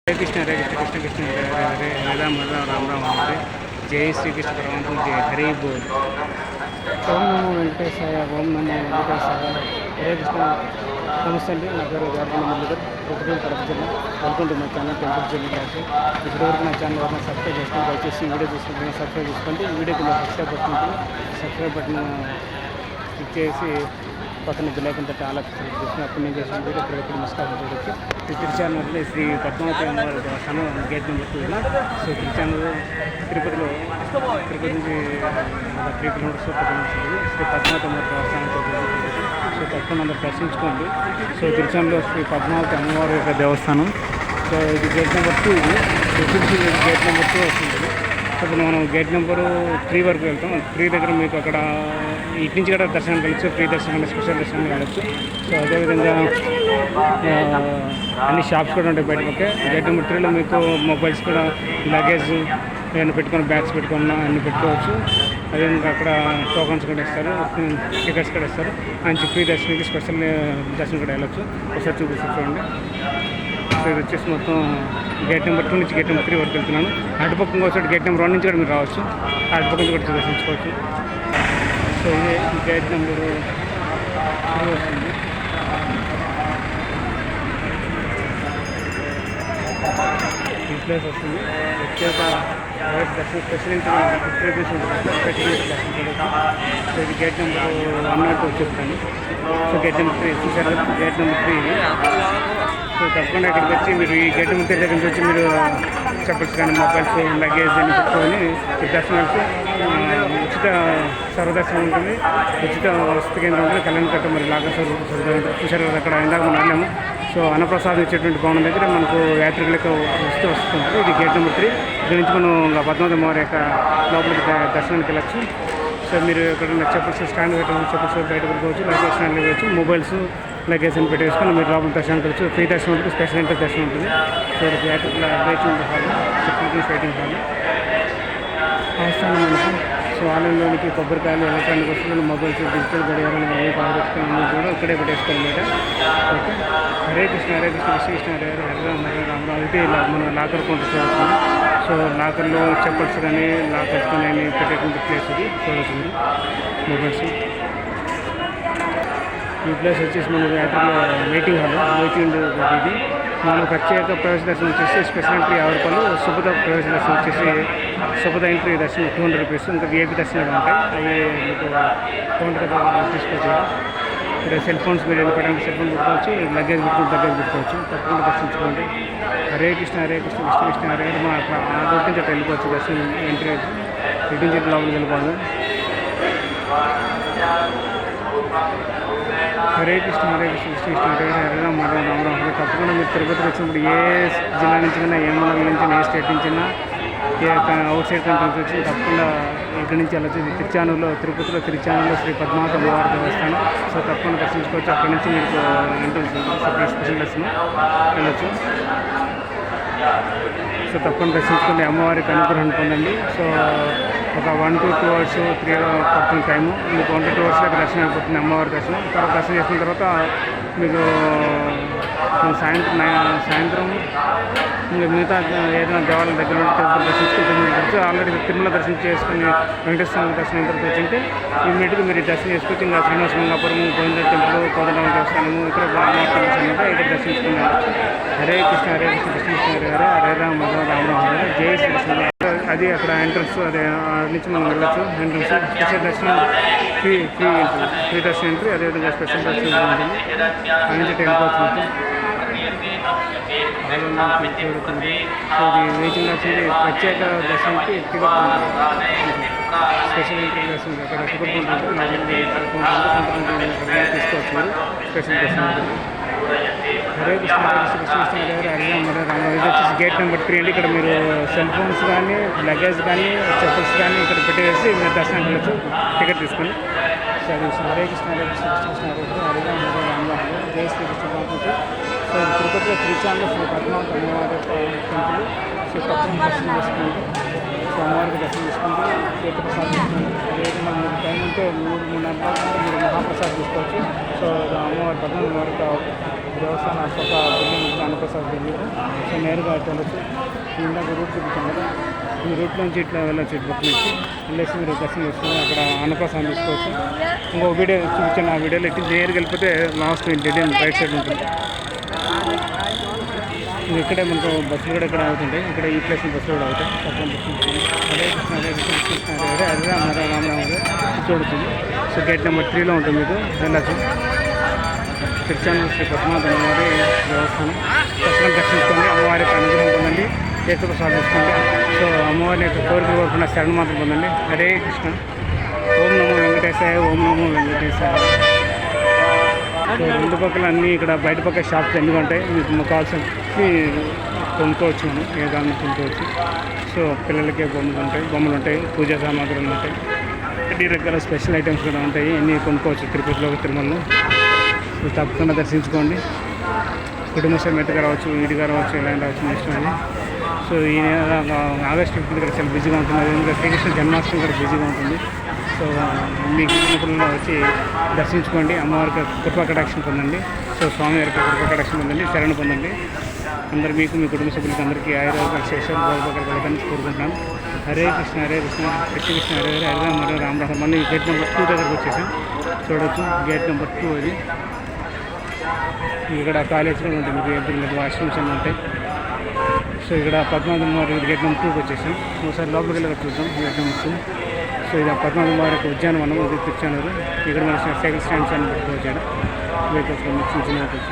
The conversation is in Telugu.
हरे कृष्ण कृष्ण कृष्ण हरे हरे हरे राम राम राम हरे जय श्री कृष्ण परमात्मा जय हरि बोल। ఓం నమో వెంకటేశాయ ఓం నమో వెంకటేశాయ హరే కృష్ణ. నమస్తే అండి, నా పేరు జార్ఖండ్ మురళీధర్, కొత్తగూడెం కడప జిల్లా. Welcome to my channel temple journey class. ఇప్పటివరకు నా ఛానల్ ఎవరైనా సబ్స్క్రైబ్ చేసుకోండి, దయచేసి వీడియో చూసుకుంటే సబ్స్క్రైబ్ చేసుకోండి. ఈ వీడియోకి సబ్స్క్రైబ్ బటన్ క్లిక్ చేసి పక్కన బిల్లైకన్ తట్టి ఆల్ ఆప్షన్ చేసి అప్పుడు నేను చేసిన వీడియో ఇప్పుడు మిస్ కాకుండా చూడొచ్చు. ఈ తిరుచానూరులో శ్రీ పద్మావతి అమ్మవారి దేవస్థానం gate number 2. So Tiruchanur Tirupati నుంచి 3 కిలోమీటర్స్ ఉంటుంది. శ్రీ పద్మావతి అమ్మవారి దేవస్థానం. సో తప్పకుండా అందరూ దర్శించుకోండి. సో తిరుచానూరులో శ్రీ పద్మావతి అమ్మవారి యొక్క దేవస్థానం. సో ఇది gate number 2. Trichy gate number 2 వస్తుంది. ఇప్పుడు మనం గేట్ నెంబర్ 3 వరకు వెళ్తాం. 3 దగ్గర మీకు అక్కడ ఇటు నుంచి కూడా దర్శనం కలవచ్చు, ఫ్రీ దర్శనం కానీ స్పెషల్ దర్శనం కలవచ్చు. సో అదేవిధంగా అన్ని షాప్స్ కూడా ఉంటాయి బయట పక్క. గేట్ నెంబర్ 3లో మీకు మొబైల్స్ కూడా, లగేజ్ ఏమైనా పెట్టుకొని, బ్యాగ్స్ పెట్టుకున్నా అన్ని పెట్టుకోవచ్చు. అదేవిధంగా అక్కడ టోకన్స్ కూడా ఇస్తారు, టికెట్స్ కూడా ఇస్తారు. మంచి ఫ్రీ దర్శనానికి స్పెషల్ దర్శనం కూడా వెళ్ళచ్చు. ఒకసారి చూడండి. సో ఇది వచ్చేసి మొత్తం గేట్ నెంబర్ 2 నుంచి గేట్ నెంబర్ 3 వరకు వెళ్తున్నాను. అటుపక్క ఇంకోసారి గేట్ నెంబర్ 1 నుంచి కూడా మీరు రావచ్చు. అటుపక్క నుంచి కూడా దర్శించుకోవచ్చు. సో ఇది గేట్ నెంబర్ 3 వస్తుంది. ఈ ప్లేస్ వస్తుంది. ప్రత్యేక దర్శనం స్పెషల్ ప్రిపరేషన్ ఉంటుంది. స్పెషల్ దర్శనం చేయవచ్చు. సో ఇది గేట్ నెంబర్ 1 వచ్చేస్తాను. సో గేట్ నెంబర్ 3 చూసారు, గేట్ నెంబర్ 3. సో తప్పకుండా ఇక్కడికి వచ్చి మీరు ఈ గేట్ నెంబర్ 3 దగ్గర నుంచి వచ్చి మీరు చెప్పల్స్ కానీ, మొబైల్స్, లగేజ్ అని పెట్టుకొని దర్శనాలకు ఉచిత సర్వదర్శనం ఉంటుంది, ఉచిత వసతి కేంద్రం ఉంటుంది. కళ్యాణ కట్ట మరి లాగా చూసారు అక్కడ ఇందాక మనం వెళ్ళాము. సో అన్నప్రసాదం ఇచ్చేటువంటి భవనం దగ్గర మనకు యాత్రికులకు వస్తుంది. ఇది గేట్ నెంబర్ 3. ఇక్కడ నుంచి మనం పద్మావతి అమ్మవారి యొక్క లోపలికి దర్శనానికి వెళ్ళచ్చు. సో మీరు ఇక్కడ చెప్పల్స్ స్టాండ్ పెట్టవచ్చు, చెప్పల్స్ బయట పెట్టుకోవచ్చు, లగేజ్ స్టాండ్ వేయవచ్చు. మొబైల్స్, లగేజ్ అని పెట్టేసుకొని మీరు లోపల దర్శనానికి వెళ్ళచ్చు. ఫ్రీ దర్శనం ఉంటుంది, స్పెషల్ ఎంట్రీ దర్శనం ఉంటుంది. సో యాత్రికుల waiting hall, securities waiting hall అవసరం మనకు. సో ఆన్లైన్లోనికి కొబ్బరికాయలు, ఎలక్ట్రానిక్ వస్తువులు, మొబైల్స్, డిజిటల్ గడియారాలు మరియు పాదరక్షణ కూడా ఇక్కడే పెట్టేసుకోవాలన్నమాట. ఓకే. హరే కృష్ణ కృష్ణ కృష్ణ హరే హరే హరే రామ హరే రామ రామ. అయితే ఇలా మనం లాకర్ కౌంటర్ చూడవచ్చు. సో లాకర్లో చెప్పల్స్ కానీ, లాకర్స్ కానీ పెట్టేటువంటి ప్లేస్ ఇది చూడవచ్చు మీరు. మొబైల్స్. ఈ ప్లేస్ వచ్చేసి మన యాత్రలో వెయిటింగ్ హాల్, వెయిటింగ్ ఇది. మన ప్రత్యేక ప్రవేశ దర్శనం వచ్చేసి స్పెషల్ ఎంట్రీ 50 రూపాయలు, శుభద ప్రవేశ దర్శనం వచ్చేసి శుభద ఎంట్రీ దర్శనం 200 రూపీస్. ఇంకా విఐపి దర్శనాలు ఉంటాయి, అవి మీకు కౌంటర్ తీసుకోవచ్చు. ఇక్కడ సెల్ ఫోన్స్ మీరు పెట్టడానికి సెల్ ఫోన్ పెట్టుకోవచ్చు, లగేజ్ పెట్టుకోవచ్చు. తప్పకుండా దర్శించుకోండి. హరే కృష్ణ కృష్ణ కృష్ణ హరే హరే. మనం అక్కడ ఆ దూరం నుంచి అక్కడ వెళ్ళిపోవచ్చు. దర్శనం ఎంట్రీ ఇటు నుంచి లోపలికి వెళ్ళిపోవాలి. హరే కృష్ణ కృష్ణ కృష్ణ హరే హరే రామ హరే రామ రామ హరే. తప్పకుండా మీరు తిరుపతికి వచ్చినప్పుడు ఏ జిల్లా నుంచి అయినా, ఏ మండలం నుంచి, ఏ స్టేట్ నుంచి అయినా, ఏ అవుట్ సైడ్ కంట్రీస్ వచ్చి తప్పకుండా ఇక్కడి నుంచి వెళ్ళచ్చు. తిరుచానూరులో, తిరుపతిలో తిరుచానూరులో శ్రీ పద్మావతి అమ్మవారి దేవస్థానం. సో తప్పకుండా దర్శించుకోవచ్చు. అక్కడి నుంచి మీకు స్పెషల్ దర్శనం వెళ్ళచ్చు. సో తప్పకుండా దర్శించుకోండి, అమ్మవారికి అనుగ్రహం పొందండి. సో ఒక 1 to 2 hours 3 పడుతుంది టైము. మీకు 1 to 2 hours దాకా దర్శనం అయిపోతుంది అమ్మవారి దర్శనం. తర్వాత దర్శనం చేసిన తర్వాత మీకు సాయంత్రం ఇంకా మిగతా ఏదైనా దేవాలయం దగ్గర దర్శించుకుంటే ఆల్రెడీ తిరుమల దర్శనం చేసుకుని వెంకటేశ్వర దర్శనం ఎంత వచ్చింటే ఇమీడియట్గా మీరు దర్శనం చేసుకోవచ్చు. ఇంకా శ్రీనివాస మంగాపురం, గోవింద టెంపుల్, కోదండరామ దేవస్థానము, ఇక్కడ ఇక్కడ దర్శించుకున్నారు. హరే కృష్ణ కృష్ణ కృష్ణ హరే హరే హరే రామ రామ రామ హరే జై శ్రీ. అది అక్కడ ఎంట్రన్స్, అదే నుంచి మనం వెళ్ళచ్చు. ఎంట్రన్స్ స్పెషల్ దర్శనం ఫ్రీ దర్శనం ఎంట్రీ, అదేవిధంగా స్పెషల్ దర్శనం ఉంటుంది. అది నుంచి వెళ్ళిపోవచ్చు. సో ఇది వెయిటింగ్ వచ్చింది. ప్రత్యేక దర్శనానికి టికెట్ స్పెషల్ ఎంట్రీ దర్శనం అక్కడ టికెట్ ఉంటుంది. తీసుకోవచ్చు మీరు స్పెషల్ దర్శనం. హరే కృష్ణ కృష్ణ కృష్ణ హరే హరే హరే రామ హరే రామ. ఇది వచ్చేసి గేట్ నెంబర్ 3 అండి. ఇక్కడ మీరు సెల్ ఫోన్స్ కానీ, లగేజ్ కానీ, చెప్పల్స్ కానీ ఇక్కడ పెట్టేసి మీరు దర్శనానికి వెళ్ళచ్చు టికెట్ తీసుకొని. సో అది హరే కృష్ణ కృష్ణ కృష్ణ హరే హరే హరే రామ హరే రామ హరే జై శ్రీ కృష్ణ పరమాత్మ. సో తిరుపతిలో తిరుచానూరులో శ్రీ పద్మావతి అమ్మవారి టెంపుల్. సో తప్పకుండా దర్శనం చేసుకోండి. సో అమ్మవారికి దర్శనం చేసుకుంటే తీర్థప్రసాదం తీసుకోండి. అదేవిధంగా మీరు టైం ఉంటే 3-3.5 గంటలు మీరు మహాప్రసాదం తీసుకోవచ్చు. సో అమ్మవారి పద్మావతి దేవస్థానం Ashoka building Annaprasad building. So నేరుగా అటు వెళ్ళచ్చు. ఇందాక రూట్ చూపించాను కదా, ఈ రూట్ నుంచి ఇట్లా వెళ్ళచ్చు. ఇటు పక్క నుంచి వెళ్ళేసి మీరు దర్శనం చేసుకుని అక్కడ అన్నప్రసాదం తీసుకోవచ్చు. ఇంకో వీడియో చూపించాను, ఆ వీడియోలో ఇటు నేరుగా వెళ్ళిపోతే last dead end right side ఉంటుంది. ఇక్కడే మనకు బస్సులు కూడా ఇక్కడ అవుతుంటాయి. ఇక్కడ ఈ ప్లేస్ బస్సులు కూడా అవుతాయి. పక్కన బస్సులు అదే కృష్ణ అదే రామరామ చూడుతుంది. సో గేట్ నెంబర్ 3లో ఉంటుంది, మీకు వెళ్ళచ్చు. తిరుచానూరు శ్రీ పద్మావతి అమ్మవారి దేవస్థానం దర్శనం దర్శించుకోండి. అమ్మవారి యొక్క అనుగ్రహం పొందండి, చేతులు సాధించుకోండి. సో అమ్మవారి యొక్క కోరికలు కోరుకున్న శరణ మాత్రం పొందండి. హరే కృష్ణ. ఓం నమో వెంకటేశాయ, ఓం నమో వెంకటేశాయ. సో రెండు పక్కల అన్నీ ఇక్కడ బయట పక్క షాప్స్ అన్నీ ఉంటాయి. మీకు కావాల్సినవి కొనుక్కోవచ్చు, మనం ఏ దాన్ని కొనుక్కోవచ్చు. సో పిల్లలకి బొమ్మలు ఉంటాయి, పూజా సామాగ్రులు ఉంటాయి, అన్ని రకాల స్పెషల్ ఐటమ్స్ కూడా ఉంటాయి. అన్నీ కొనుక్కోవచ్చు తిరుపతిలో, తిరుమలలో. సో తప్పకుండా దర్శించుకోండి. కుటుంబ సమేతగా రావచ్చు, వీడిగా రావచ్చు, ఎలా రావచ్చు, మీ ఇష్టం అది. సో ఈ ఆగస్టు 15 ఇక్కడ చాలా బిజీగా ఉంటుంది. ఎందుకంటే శ్రీకృష్ణ జన్మాష్టమి కూడా బిజీగా ఉంటుంది. సో మీ కుటుంబంలో వచ్చి దర్శించుకోండి, అమ్మవారికి కృపా కటాక్షం పొందండి. సో స్వామివారికి కృపా కటాక్షం పొందండి, శరణ పొందండి. అందరూ మీకు, మీ కుటుంబ సభ్యులకి అందరికీ ఆయుర్వేదాలు శేషాలు బాగుపడగల వెళ్ళడానికి కోరుకుంటున్నాను. హరే కృష్ణ హరే కృష్ణ కృష్ణ కృష్ణ హరే హరే హరే రామ హరే రామ రామ. మళ్ళీ గేట్ నెంబర్ 2 దగ్గరకు వచ్చేసాం. చూడవచ్చు, గేట్ నెంబర్ 2 అది. ఇక్కడ కాలేజ్ కూడా ఉంటుంది, మీకు ఎదురు వాష్రూమ్స్ అన్నీ ఉంటాయి. సో ఇక్కడ పద్మావతి అమ్మవారి గేట్ నెంబర్ 2కి వచ్చేసాం. ఒకసారి లోపలికి వెళ్ళి చూద్దాం గేట్ నెంబర్ 2. సో ఇది పద్మావతి అమ్మవారి యొక్క ఉద్యానవనం, ఇది తిరుచానూరు. ఇక్కడ మన సైకిల్ స్టాండ్స్ అని పెట్టుకోవచ్చు. వెహికల్స్ చిన్న చిన్న వెహికల్స్.